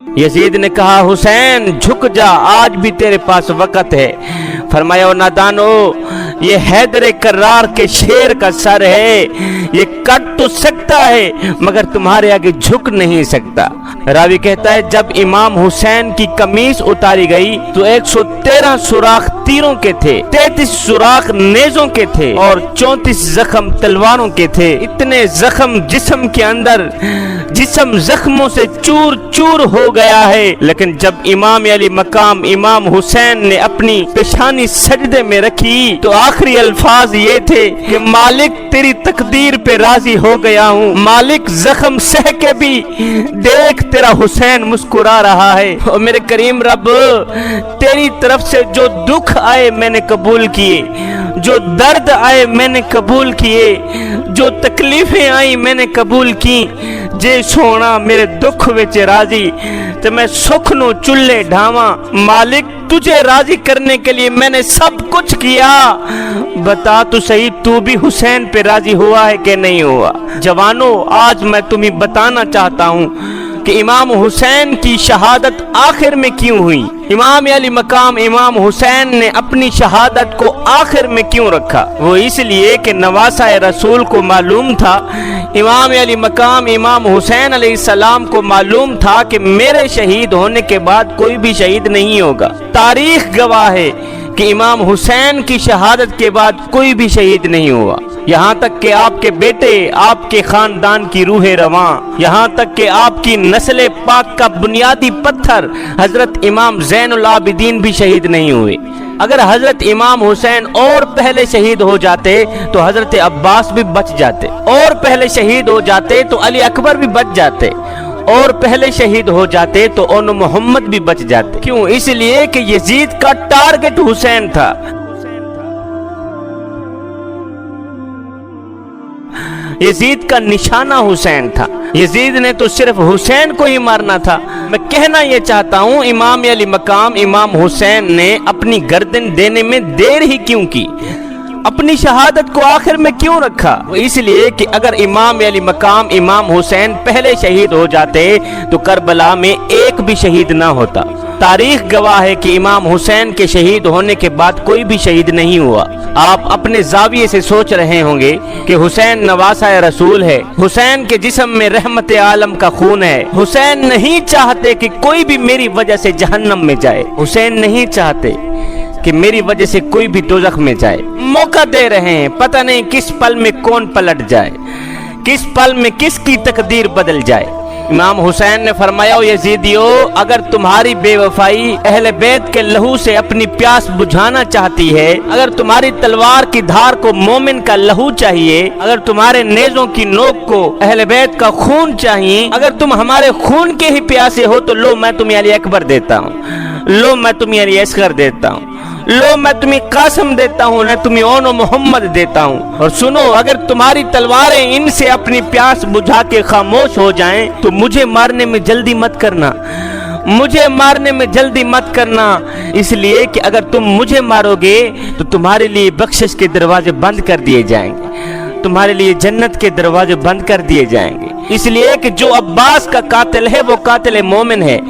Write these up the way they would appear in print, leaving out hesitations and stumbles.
Yazid ने कहा, हुसैन झुक जा, आज भी तेरे पास वक़्त है। फरमाया, ओ नादानो, ये हैदर कर्रार के शेर का सर है, ये कट तो सकता है मगर तुम्हारे आगे झुक नहीं सकता। रावी कहता है, जब इमाम हुसैन की कमीज उतारी गई तो 113 सुराख तीरों के थे, 33 सुराख नेजों के थे और 34 जख्म तलवारों के थे। इतने जख्म जिस्म के अंदर, जिस्म जख्मों से चूर चूर हो गया है। लेकिन जब इमाम अली मकाम इमाम हुसैन ने अपनी पेशानी सजदे में रखी तो आखिरी अल्फाज ये थे कि मालिक तेरी तकदीर पे राजी हो गया हूँ, मालिक जख्म सह के भी देख तेरा हुसैन मुस्कुरा रहा है। और मेरे करीम रब, तेरी तरफ से जो दुख आए मैंने कबूल किए, जो दर्द आए मैंने कबूल किए, जो तकलीफें आई मैंने कबूल की। जे सोना मेरे दुख विच राजी ते मैं सुख नु चुल्ले ढावा। मालिक तुझे राजी करने के लिए मैंने सब कुछ किया, बता तो सही तू भी हुसैन पे राजी हुआ है कि नहीं हुआ। जवानों, आज मैं तुम्हें बताना चाहता हूँ कि इमाम हुसैन की शहादत आखिर में क्यों हुई। इमाम अली मकाम इमाम हुसैन ने अपनी शहादत को आखिर में क्यों रखा। वो इसलिए कि नवासा रसूल को मालूम था, इमाम अली मकाम इमाम हुसैन अलैहिस्सलाम को मालूम था कि मेरे शहीद होने के बाद कोई भी शहीद नहीं होगा। तारीख गवाह है कि इमाम हुसैन की शहादत के बाद कोई भी शहीद नहीं हुआ। यहाँ तक कि आपके बेटे, आपके खानदान की रूह रवां, यहाँ तक कि आपकी नस्ल पाक का बुनियादी पत्थर हजरत इमाम ज़ैनुल आबिदीन भी शहीद नहीं हुए। अगर हजरत इमाम हुसैन और पहले शहीद हो जाते तो हजरत अब्बास भी बच जाते, और पहले शहीद हो जाते तो अली अकबर भी बच जाते, और पहले शहीद हो जाते तो ओन मोहम्मद भी बच जाते। क्यों? इसलिए कि यजीद का टारगेट हुसैन था। यजीद का निशाना हुसैन था। यजीद ने तो सिर्फ हुसैन को ही मारना था। मैं कहना यह चाहता हूँ, इमाम अली मकाम इमाम हुसैन ने अपनी गर्दन देने में देर ही क्यों की, अपनी शहादत को आखिर में क्यों रखा। इसलिए कि अगर इमाम अली मकाम इमाम हुसैन पहले शहीद हो जाते तो करबला में एक भी शहीद ना होता। तारीख गवाह है कि इमाम हुसैन के शहीद होने के बाद कोई भी शहीद नहीं हुआ। आप अपने जाविये से सोच रहे होंगे कि हुसैन नवासा रसूल है, हुसैन के जिस्म में रहमत आलम का खून है, हुसैन नहीं चाहते कि कोई भी मेरी वजह से जहन्नम में जाए, हुसैन नहीं चाहते कि मेरी वजह से कोई भी दोज़ख में जाए। मौका दे रहे हैं, पता नहीं किस पल में कौन पलट जाए, किस पल में किसकी तकदीर बदल जाए। इमाम हुसैन ने फरमाया, ओ यजीदियो, अगर तुम्हारी बेवफाई अहले बैत के लहू से अपनी प्यास बुझाना चाहती है, अगर तुम्हारी तलवार की धार को मोमिन का लहू चाहिए, अगर तुम्हारे नेज़ों की नोक को अहले बैत का खून चाहिए, अगर तुम हमारे खून के ही प्यासे हो तो लो मैं तुम्हें अली अकबर देता हूँ, लो मैं तुम्हें अली असगर देता हूँ, लो मैं तुम्हें कासिम देता हूँ, मैं तुम्हें ओनो मोहम्मद देता हूँ। और सुनो, अगर तुम्हारी तलवारें इनसे अपनी प्यास बुझा के खामोश हो जाएं तो मुझे मारने में जल्दी मत करना, मुझे मारने में जल्दी मत करना। इसलिए कि अगर तुम मुझे मारोगे तो तुम्हारे लिए बख्शिश के दरवाजे बंद कर दिए जाएंगे, तुम्हारे लिए जन्नत के दरवाजे बंद कर दिए जाएंगे। इसलिए कि जो अब्बास का कातिल है वो कातिल मोमिन है,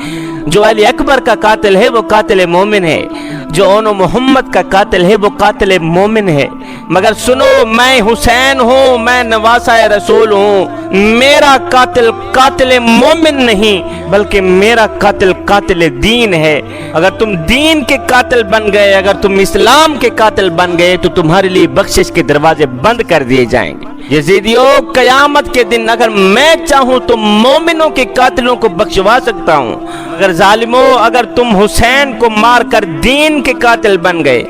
जो अली अकबर का कातिल है वो कातिल मोमिन है, जो ओनो मोहम्मद का कातिल है वो कातिल मोमिन है। मगर सुनो, मैं हुसैन हूँ, मैं नवासा रसूल हूँ, मेरा कातिल कातिल मोमिन नहीं बल्कि मेरा कातिल कातिल दीन है। अगर तुम दीन के कातिल बन गए, अगर तुम इस्लाम के कातिल बन गए तो तुम्हारे लिए बख्शिश के दरवाजे बंद कर दिए जाएंगे। यजीदियों, कयामत के दिन अगर मैं चाहूँ तो मोमिनों के कातिलों को बख्शवा सकता हूँ। अगर जालिमों, अगर तुम हुसैन को मार कर दीन के कातिल बन गए,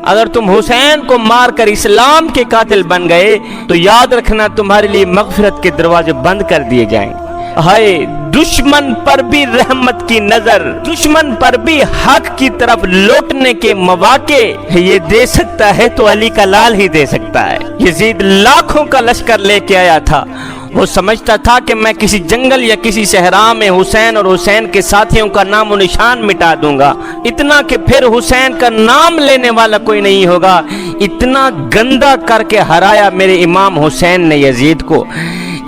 अगर तुम हुसैन को मार कर इस्लाम के कातिल बन गए तो याद रखना तुम्हारे लिए मगफिरत के दरवाजे बंद कर दिए जाएंगे। हाय, दुश्मन पर भी रहमत की नजर, दुश्मन पर भी हक की तरफ लौटने के मौके ये दे सकता है तो अली का लाल ही दे सकता है। यजीद लाखों का लश्कर लेके आया था, वो समझता था कि मैं किसी जंगल या किसी सहरा में हुसैन और हुसैन के साथियों का नाम और निशान मिटा दूंगा, इतना कि फिर हुसैन का नाम लेने वाला कोई नहीं होगा। इतना गंदा करके हराया मेरे इमाम हुसैन ने यजीद को,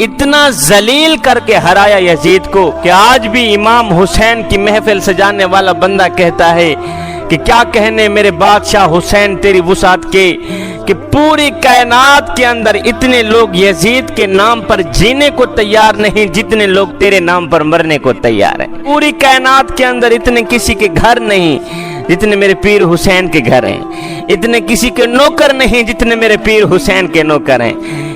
اتنا ذلیل کر کے ہرایا یزید کو کہ آج بھی امام حسین کی محفل سجانے والا بندہ کہتا ہے کہ کیا کہنے میرے بادشاہ حسین تیری وسعت کے، کہ پوری کائنات کے اندر اتنے لوگ یزید کے نام پر جینے کو تیار نہیں جتنے لوگ تیرے نام پر مرنے کو تیار ہیں۔ پوری کائنات کے اندر اتنے کسی کے گھر نہیں جتنے میرے پیر حسین کے گھر ہیں، اتنے کسی کے نوکر نہیں جتنے میرے پیر حسین کے نوکر ہیں،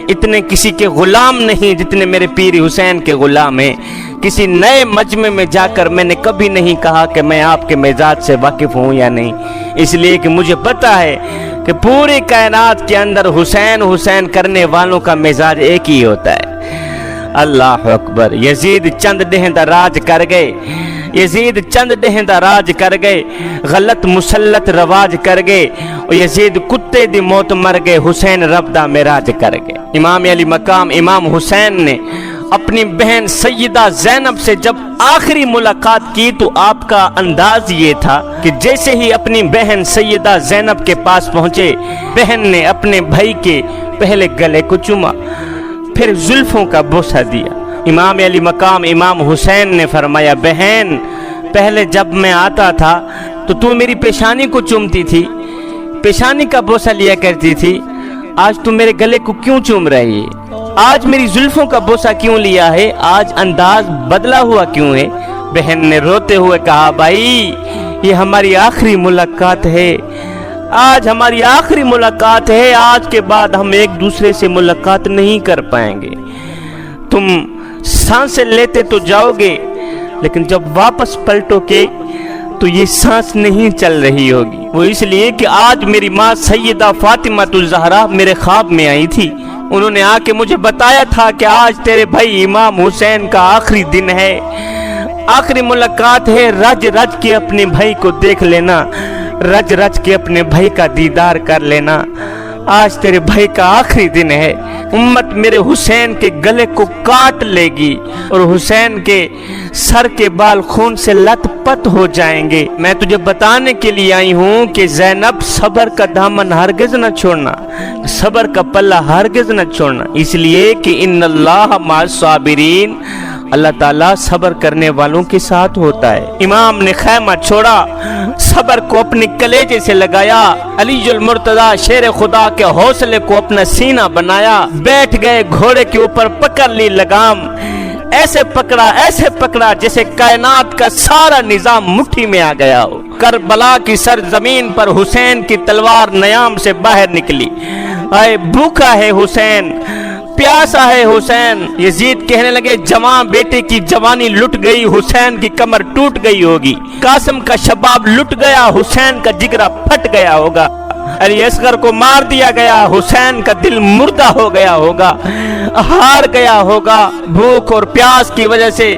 اتنے کسی کے غلام نہیں جتنے میرے پیر حسین کے غلام ہیں۔ کسی نئے مجمع میں جا کر میں نے کبھی نہیں کہا کہ میں آپ کے مزاج سے واقف ہوں یا نہیں، اس لیے کہ مجھے پتا ہے کہ پوری کائنات کے اندر حسین حسین کرنے والوں کا مزاج ایک ہی ہوتا ہے۔ اللہ اکبر۔ یزید چند ڈہندہ راج کر گئے، یزید چند ڈہندہ راج کر گئے، غلط مسلط رواج کر گئے، اور یزید کتے دی موت مر گئے، حسین رب دا معراج کر گئے۔ امام علی مقام امام حسین نے اپنی بہن سیدہ زینب سے جب آخری ملاقات کی تو آپ کا انداز یہ تھا کہ جیسے ہی اپنی بہن سیدہ زینب کے پاس پہنچے، بہن نے اپنے بھائی کے پہلے گلے کو چوما، پھر زلفوں کا بوسہ دیا۔ امام علی مقام امام حسین نے فرمایا، بہن پہلے جب میں آتا تھا تو میری پیشانی کو چومتی تھی، پیشانی کا بوسہ لیا کرتی تھی، آج تو میرے گلے کو کیوں چوم رہی ہے؟ آج میری زلفوں کا بوسہ کیوں لیا ہے؟ آج انداز بدلا ہوا کیوں ہے؟ بہن نے روتے ہوئے کہا، بھائی یہ ہماری آخری ملاقات ہے، آج ہماری آخری ملاقات ہے، آج کے بعد ہم ایک دوسرے سے ملاقات نہیں کر پائیں گے۔ تم سانسیں لیتے تو جاؤ گے لیکن جب واپس پلٹو کے تو یہ سانس نہیں چل رہی ہوگی۔ وہ اس لیے کہ آج میری ماں سیدہ فاطمہ الزہرا میرے خواب میں آئی تھی، انہوں نے آ کے مجھے بتایا تھا کہ آج تیرے بھائی امام حسین کا آخری دن ہے، آخری ملاقات ہے، رج رج کے اپنے بھائی کو دیکھ لینا، رج رج کے اپنے بھائی کا دیدار کر لینا، آج تیرے بھائی کا آخری دن ہے، امت میرے حسین کے گلے کو کاٹ لے گی اور حسین کے سر کے بال خون سے لت پت ہو جائیں گے۔ میں تجھے بتانے کے لیے آئی ہوں کہ زینب صبر کا دامن ہرگز نہ چھوڑنا، صبر کا پلہ ہرگز نہ چھوڑنا، اس لیے کہ ان اللہ مع الصابرین، اللہ تعالیٰ صبر کرنے والوں کے ساتھ ہوتا ہے۔ امام نے خیمہ چھوڑا، صبر کو اپنے کلیجے سے لگایا، علی المرتضیٰ شیر خدا کے حوصلے کو اپنا سینہ بنایا، بیٹھ گئے گھوڑے کے اوپر، پکڑ لی لگام، ایسے پکڑا جیسے کائنات کا سارا نظام مٹھی میں آ گیا ہو۔ کربلا کی سرزمین پر حسین کی تلوار نیام سے باہر نکلی، آئے بھوکا ہے حسین، پیاسا ہے حسین۔ یزید کہنے لگے، جوان بیٹے کی جوانی لٹ گئی، حسین کی کمر ٹوٹ گئی ہوگی، قاسم کا شباب لٹ گیا، حسین کا جگرہ پھٹ گیا ہوگا، علی اصغر کو مار دیا گیا، حسین کا دل مردہ ہو گیا ہوگا، ہار گیا ہوگا، بھوک اور پیاس کی وجہ سے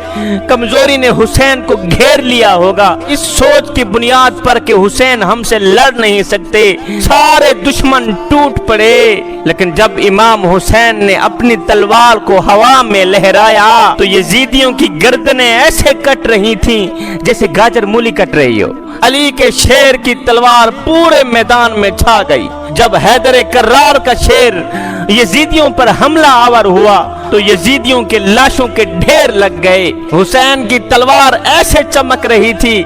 کمزوری نے حسین کو گھیر لیا ہوگا۔ اس سوچ کی بنیاد پر کہ حسین ہم سے لڑ نہیں سکتے، سارے دشمن ٹوٹ پڑے، لیکن جب امام حسین نے اپنی تلوار کو ہوا میں لہرایا تو یزیدیوں کی گردنیں ایسے کٹ رہی تھیں جیسے گاجر مولی کٹ رہی ہو۔ علی کے شیر کی تلوار پورے میدان میں چھا گئی۔ جب حیدر کرار کا شیر یزیدیوں پر حملہ آور ہوا تو یزیدیوں کے لاشوں کے ڈھیر لگ گئے۔ حسین کی تلوار ایسے چمک رہی تھی،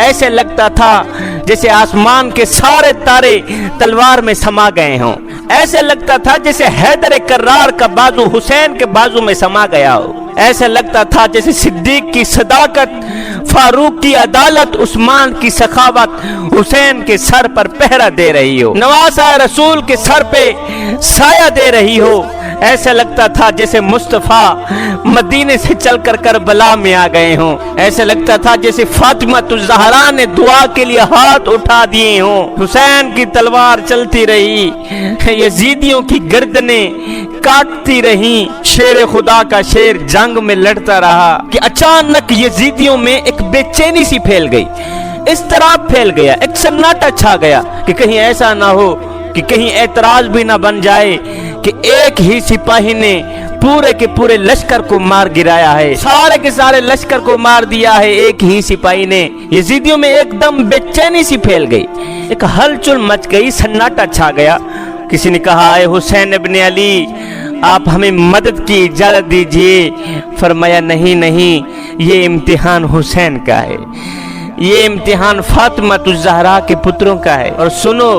ایسے لگتا تھا جیسے آسمان کے سارے تارے تلوار میں سما گئے ہوں، ایسے لگتا تھا جیسے حیدر کرار کا بازو حسین کے بازو میں سما گیا ہو، ایسے لگتا تھا جیسے صدیق کی صداقت، فاروق کی عدالت، عثمان کی سخاوت حسین کے سر پر پہرا دے رہی ہو، نواسہ رسول کے سر پہ سایہ دے رہی ہو، ایسے لگتا تھا جیسے مصطفیٰ مدینے سے چل کر کربلا میں آ گئے ہوں، ایسے لگتا تھا جیسے فاطمہ الزہرا نے دعا کے لیے ہاتھ اٹھا دیے ہوں۔ حسین کی تلوار چلتی رہی، یزیدیوں کی گردنیں کاٹتی رہی، شیر خدا کا شیر جنگ میں لڑتا رہا کہ اچانک یزیدیوں میں ایک بے چینی سی پھیل گئی، اضطراب پھیل گیا، ایک سناٹا چھا گیا کہ کہیں ایسا نہ ہو کہ کہیں اعتراض بھی نہ بن جائے کہ ایک ہی سپاہی نے پورے کے پورے لشکر کو مار گرایا ہے، سارے کے سارے لشکر کو مار دیا ہے ایک ہی سپاہی نے۔ یزیدیوں میں ایک دم بے چینی سی پھیل گئی، ایک ہلچل مچ گئی، سناٹا چھا گیا۔ کسی نے کہا، اے حسین ابن علی، आप हमें मदद की इजाजत दीजिए। फरमाया नहीं नहीं, ये इम्तिहान हुसैन का है, ये इम्तिहान फातिमा ज़हरा के पुत्रों का है। और सुनो,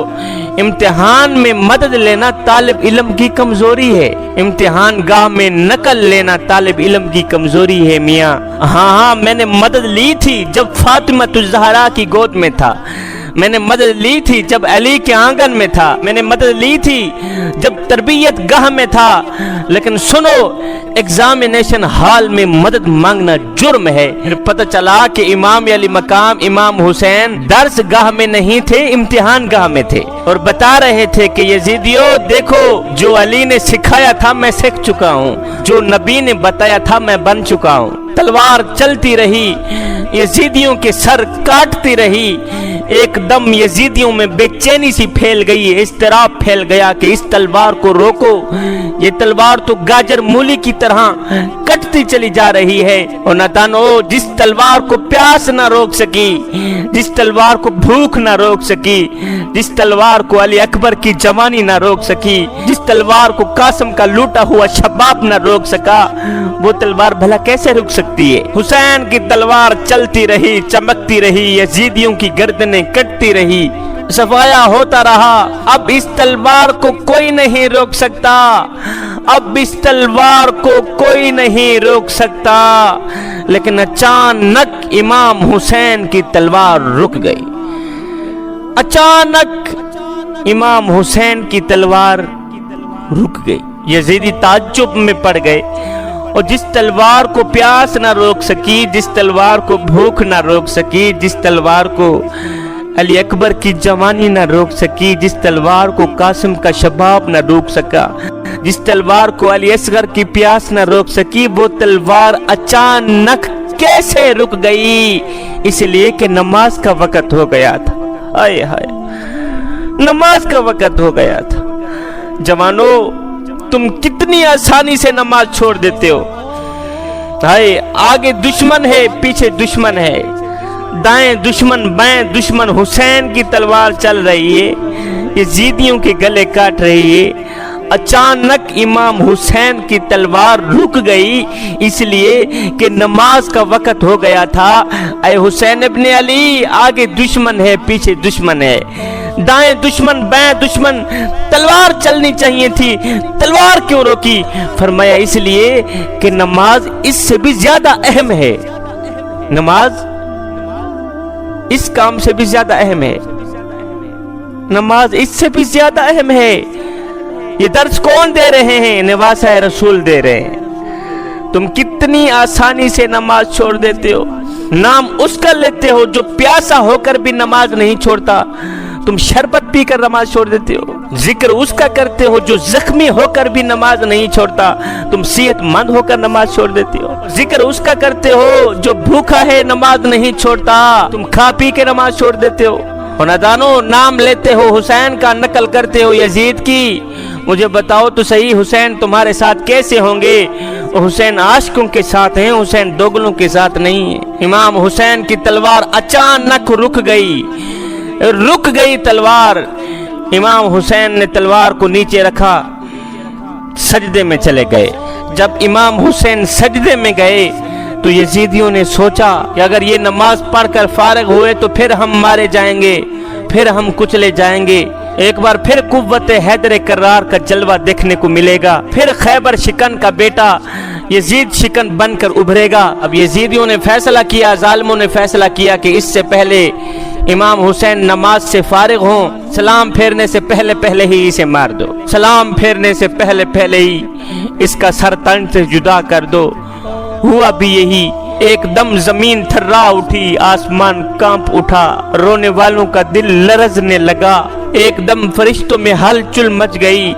इम्तिहान में मदद लेना तालिब इल्म की कमजोरी है, इम्तिहान गाह में नकल लेना तालिब इल्म की कमजोरी है मियाँ। हाँ, मैंने मदद ली थी जब फातिमा ज़हरा की गोद में था, मैंने मदद ली थी जब अली के आंगन में था, मैंने मदद ली थी जब तरबियत गाह में था। लेकिन सुनो, एग्जामिनेशन हॉल में मदद मांगना जुर्म है। फिर पता चला कि इमाम अली मकाम इमाम हुसैन दर्स गाह में नहीं थे, इम्तिहान गाह में थे, और बता रहे थे कि यजीदियों देखो, जो अली ने सिखाया था मैं सीख चुका हूँ, जो नबी ने बताया था मैं बन चुका हूँ। तलवार चलती रही, यजीदियों के सर काटती रही। एकदम यजीदियों में बेचैनी सी फैल गई, इस्तराब फैल गया कि इस तलवार को रोको, ये तलवार तो गाजर मूली की तरह कटती चली जा रही है। और नातानो, जिस तलवार को प्यास ना रोक सकी, जिस तलवार को भूख ना रोक सकी, जिस तलवार को अली अकबर की जवानी ना रोक सकी, जिस तलवार को कासिम का लूटा हुआ शबाब ना रोक सका, वो तलवार भला कैसे रुक सकती है। हुसैन की तलवार चलती रही, चमकती रही, यजीदियों की गर्दनें कटती रही, सफाया होता रहा। अब इस तलवार को कोई नहीं रोक सकता, अब इस तलवार को कोई नहीं रोक सकता। लेकिन अचानक इमाम हुसैन की तलवार रुक गई, अचानक इमाम हुसैन की तलवार रुक गई। यजीदी ताज्जुब में पड़ गए, और जिस तलवार को प्यास ना रोक सकी, जिस तलवार को भूख ना रोक सकी, जिस तलवार को अली अकबर की जवानी ना रोक सकी, जिस तलवार को कासिम का शबाब ना रोक सका, जिस तलवार को अली असगर की प्यास ना रोक सकी, वो तलवार अचानक कैसे रुक गई? इसलिए कि नमाज का वक़्त हो गया था। आए हाय, नमाज का वक़्त हो गया था। जवानों, तुम कितनी आसानी से नमाज छोड़ देते हो। हाय, आगे दुश्मन है, पीछे दुश्मन है, दाएं दुश्मन, बाएं दुश्मन। हुसैन की तलवार चल रही है, यजीदियों के गले काट रही है। अचानक इमाम हुसैन की तलवार रुक गई, इसलिए कि नमाज का वक़्त हो गया था। ऐ हुसैन इब्ने अली, आगे दुश्मन है, पीछे दुश्मन है, दाएं दुश्मन, बाएं दुश्मन। तलवार चलनी चाहिए थी, तलवार क्यों रोकी? फरमाया इसलिए कि नमाज इससे भी ज्यादा अहम है, नमाज इस काम से भी ज्यादा अहम है, नमाज इससे भी ज्यादा अहम है। ये दर्स कौन दे रहे हैं? नवासा रसूल दे रहे हैं। तुम कितनी आसानी से नमाज छोड़ देते हो। नाम उसका लेते हो जो प्यासा होकर भी नमाज नहीं छोड़ता, तुम शरबत पीकर नमाज छोड़ देते हो। जिक्र उसका करते हो जो जख्मी होकर भी नमाज नहीं छोड़ता, तुम सेहतमंद होकर नमाज छोड़ देते हो। जिक्र उसका करते हो जो भूखा है, नमाज नहीं छोड़ता, तुम खा पी के नमाज छोड़ देते हो। और नादानो, नाम लेते हो हुसैन का, नकल करते हो यजीद की। मुझे बताओ तो सही, हुसैन तुम्हारे साथ कैसे होंगे? हुसैन आशिकों के साथ हैं, हुसैन दोगलों के साथ नहीं है। इमाम हुसैन की तलवार अचानक रुक गई, रुक गई तलवार। इमाम हुसैन ने तलवार को नीचे रखा, सजदे में चले गए। जब इमाम हुसैन सजदे में गए तो यजीदियों ने सोचा कि अगर ये नमाज पढ़कर फारिग हुए तो फिर हम मारे जाएंगे, फिर हम कुचले जाएंगे। एक बार फिर कुव्वत हैदर करार का जलवा देखने को मिलेगा, फिर खैबर शिकन का बेटा यजीद शिकन बनकर उभरेगा। अब यजीदियों ने फैसला किया, जालिमों ने फैसला किया कि इससे पहले इमाम हुसैन नमाज से फारिग हों, सलाम फेरने से पहले पहले ही इसे मार दो, सलाम फेरने से पहले पहले ही इसका सर तन से जुदा कर दो। हुआ भी यही। एकदम जमीन थर्रा उठी, आसमान कांप उठा, रोने वालों का दिल लरजने लगा। एकदम फरिश्तों में हलचल मच गई,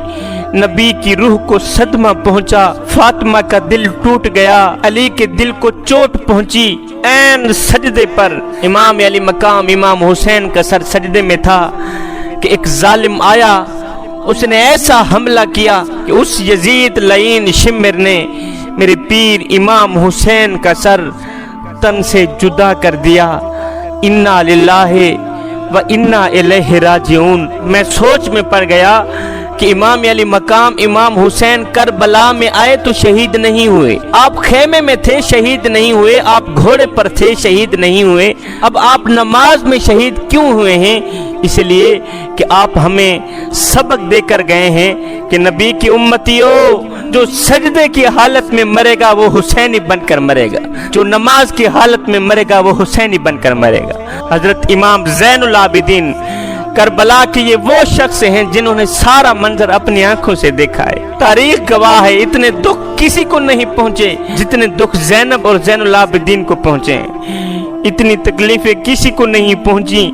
नबी की रूह को सदमा पहुंचा, फातिमा का दिल टूट गया, अली के दिल को चोट पहुंची। ऐन सजदे पर इमाम अली मकाम इमाम हुसैन का सर सजदे में था कि एक जालिम आया, उसने ऐसा हमला किया कि उस यजीद लईन शिमर ने मेरे पीर इमाम हुसैन का सर तन से जुदा कर दिया। इन्ना लिल्लाहि व इन्ना इलैहि राजिऊन। मैं सोच में पड़ गया कि इमाम अली मकाम इमाम हुसैन करबला में आए तो शहीद नहीं हुए। आप खेमे में थे, शहीद नहीं हुए। आप घोड़े पर थे, शहीद नहीं हुए। अब आप नमाज में शहीद क्यों हुए हैं? इसलिए कि आप हमें सबक देकर गए हैं कि नबी की उम्मतियों, जो सजदे की हालत में मरेगा वो हुसैनी बनकर मरेगा, जो नमाज की हालत में मरेगा वो हुसैनी बनकर मरेगा। हजरत इमाम ज़ैनुल आबिदीन करबला के ये वो शख्स हैं जिन्होंने सारा मंजर अपनी आंखों से देखा है। तारीख गवाह है, इतने दुख किसी को नहीं पहुंचे जितने दुख ज़ैनब और ज़ैनुल आबिदीन को पहुंचे हैं। इतनी तकलीफें किसी को नहीं पहुंची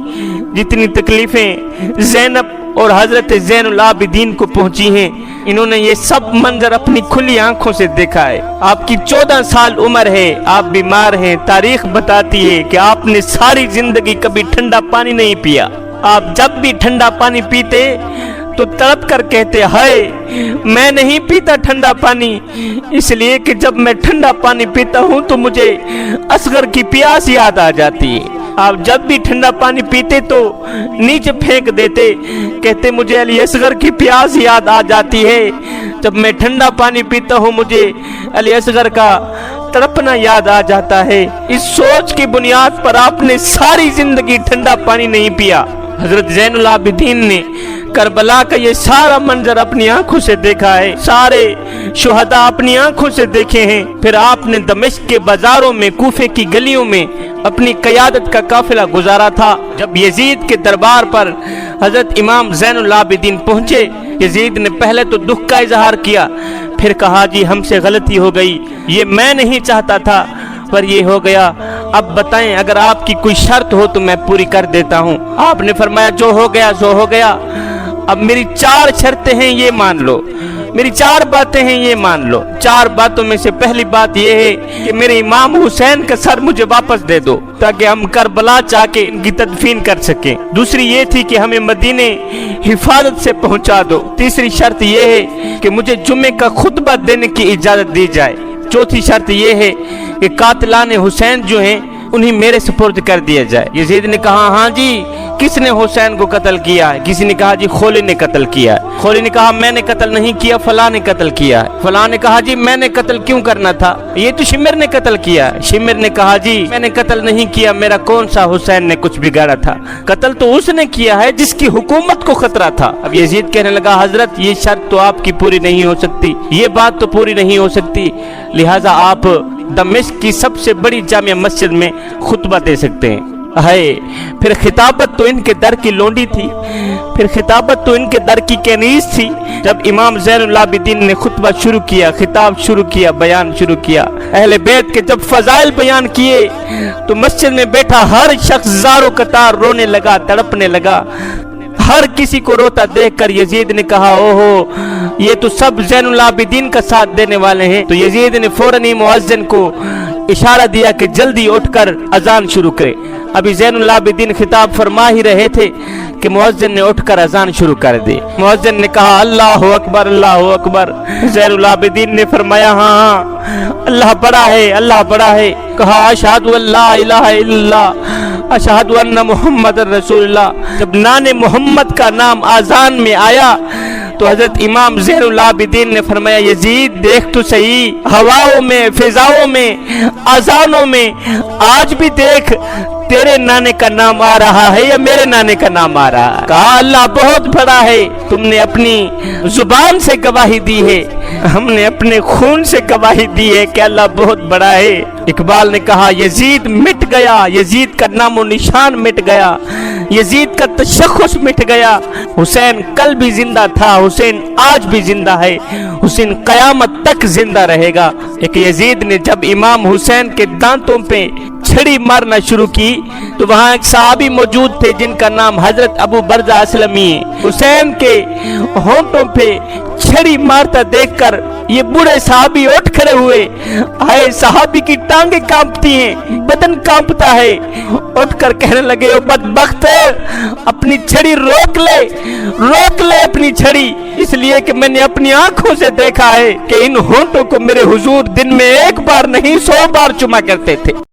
जितनी तकलीफें ज़ैनब और हजरत ज़ैनुल आबिदीन को पहुंची हैं। इन्होंने ये सब मंजर अपनी खुली आंखों से देखा है। आपकी 14 साल उम्र है, आप बीमार हैं। तारीख बताती है कि आपने सारी जिंदगी कभी ठंडा पानी नहीं पिया। आप जब भी ठंडा पानी पीते तो तड़प कर कहते, हाय मैं नहीं पीता ठंडा पानी, इसलिए कि जब मैं ठंडा पानी पीता हूँ तो मुझे असगर की प्यास याद आ जाती है। आप जब भी ठंडा पानी पीते तो नीचे फेंक देते, कहते मुझे अली असगर की प्यास याद आ जाती है। जब मैं ठंडा पानी पीता हूँ मुझे अली असगर का तड़पना याद आ जाता है। इस सोच की बुनियाद पर आपने सारी जिंदगी ठंडा पानी नहीं पिया। हजरत ज़ैनुल आबिदीन ने करबला का ये सारा मंजर अपनी आंखों से देखा है, सारे शुहदा अपनी आंखों से देखे हैं। फिर आपने दमिश्क के बाजारों में, कूफे की गलियों में अपनी क़यादत का काफिला गुजारा था। जब यजीद के दरबार पर हजरत इमाम ज़ैनुल आबिदीन पहुंचे, यजीद ने पहले तो दुख का इजहार किया, फिर कहा जी हमसे गलती हो गई, ये मैं नहीं चाहता था पर ये हो गया। अब बताएं, अगर आपकी कोई शर्त हो तो मैं पूरी कर देता हूँ। आपने फरमाया जो हो गया सो हो गया। अब मेरी 4 शर्तें हैं, ये मान लो। मेरी 4 बातें हैं, ये मान लो। 4 बातों में से पहली बात ये है कि मेरे इमाम हुसैन का सर मुझे वापस दे दो ताकि हम करबला जाके इनकी तदफीन कर सकें। दूसरी ये थी कि हमें मदीने हिफाजत से पहुंचा दो। तीसरी शर्त ये है कि मुझे जुम्मे का खुतबा देने की इजाजत दी जाए। चौथी शर्त ये है कि कातिलान हुसैन जो हैं उन्हें मेरे सुपुर्द कर दिया जाए। यजीद ने कहा हाँ जी, किसने हुसैन को कत्ल किया है? किसी ने कहा जी खोले ने कत्ल किया है। खोले ने कहा मैंने कत्ल नहीं किया, फलां ने कत्ल किया है। फलां ने कहा जी मैंने कत्ल क्यों करना था, ये तो शिमर ने कत्ल किया है। शिमर ने कहा जी मैंने कत्ल नहीं किया, मेरा कौन सा हुसैन ने कुछ बिगाड़ा था, कत्ल तो उसने किया है जिसकी हुकूमत को खतरा था। अब यजीद कहने लगा हजरत ये शर्त तो आपकी पूरी नहीं हो सकती, ये बात तो पूरी नहीं हो सकती, लिहाजा आप दमिश्क की सबसे बड़ी जामिया मस्जिद में खुतबा दे सकते हैं। है फिर खिताबत तो इनके दर की लोंडी थी, फिर खिताबत तो इनके दर की कैनीस थी। जब इमाम ज़ैनुल आबिदीन ने खुतबा शुरू किया, खिताब शुरू किया, बयान शुरू किया, अहले बैत के जब फजाइल बयान किए तो मस्जिद में बैठा हर शख्स ज़ारो कतार रोने लगा, तड़पने लगा। हर किसी को रोता देखकर यजीद ने कहा ओहो ये तो सब ज़ैनुल आबिदीन का साथ देने वाले हैं। तो यजीद ने फौरन ही मुअज्जिन को इशारा दिया कि जल्दी उठकर अजान शुरू करे। अभी ज़ैनुल आबिदीन खिताब फरमा ही रहे थे कि मुअज्जिन ने उठकर अजान शुरू कर दी। मुअज्जिन ने कहा अल्लाहु अकबर, अल्लाहु अकबर। ज़ैनुल आबिदीन ने फरमाया हाँ अल्लाह बड़ा है, अल्लाह बड़ा है। कहा अशहदु अल्ला इलाहा इल्लल्लाह अशहदु अन्ना मुहम्मदर रसूलुल्लाह। जब नाने मोहम्मद का नाम आजान में आया तो हजरत इमाम ज़ैनुल आबिदीन ने फरमाया यजीद देख तो सही, हवाओं में, फिजाओं में, आजानों में आज भी देख तेरे नाने का नाम आ रहा है या मेरे नाने का नाम आ रहा है। कहा अल्लाह बहुत बड़ा है, तुमने अपनी जुबान से गवाही दी है, हमने अपने खून से गवाही दी है कि अल्लाह बहुत बड़ा है। इकबाल ने कहा यजीद मिट गया, यजीद का नामो निशान मिट गया, यजीद का तशख्खुस मिट गया। हुसैन कल भी जिंदा था, हुसैन आज भी जिंदा है, हुसैन कयामत तक जिंदा रहेगा। एक यजीद ने जब इमाम हुसैन के दांतों पे छड़ी मारना शुरू की तो वहां एक सहाबी मौजूद थे जिनका नाम हजरत अबू बरजा असलमी है। हुसैन के होंठों पे छड़ी मारता देखकर ये बूढ़े सहाबी उठ खड़े हुए। आए सहाबी की टांगे कांपती हैं, बदन कांपता है। उठकर कहने लगे ओ बदबख्त अपनी छड़ी रोक ले अपनी छड़ी, इसलिए कि मैंने अपनी आंखों से देखा है कि इन होंठों को मेरे हुजूर दिन में एक बार नहीं 100 बार चुमा करते थे।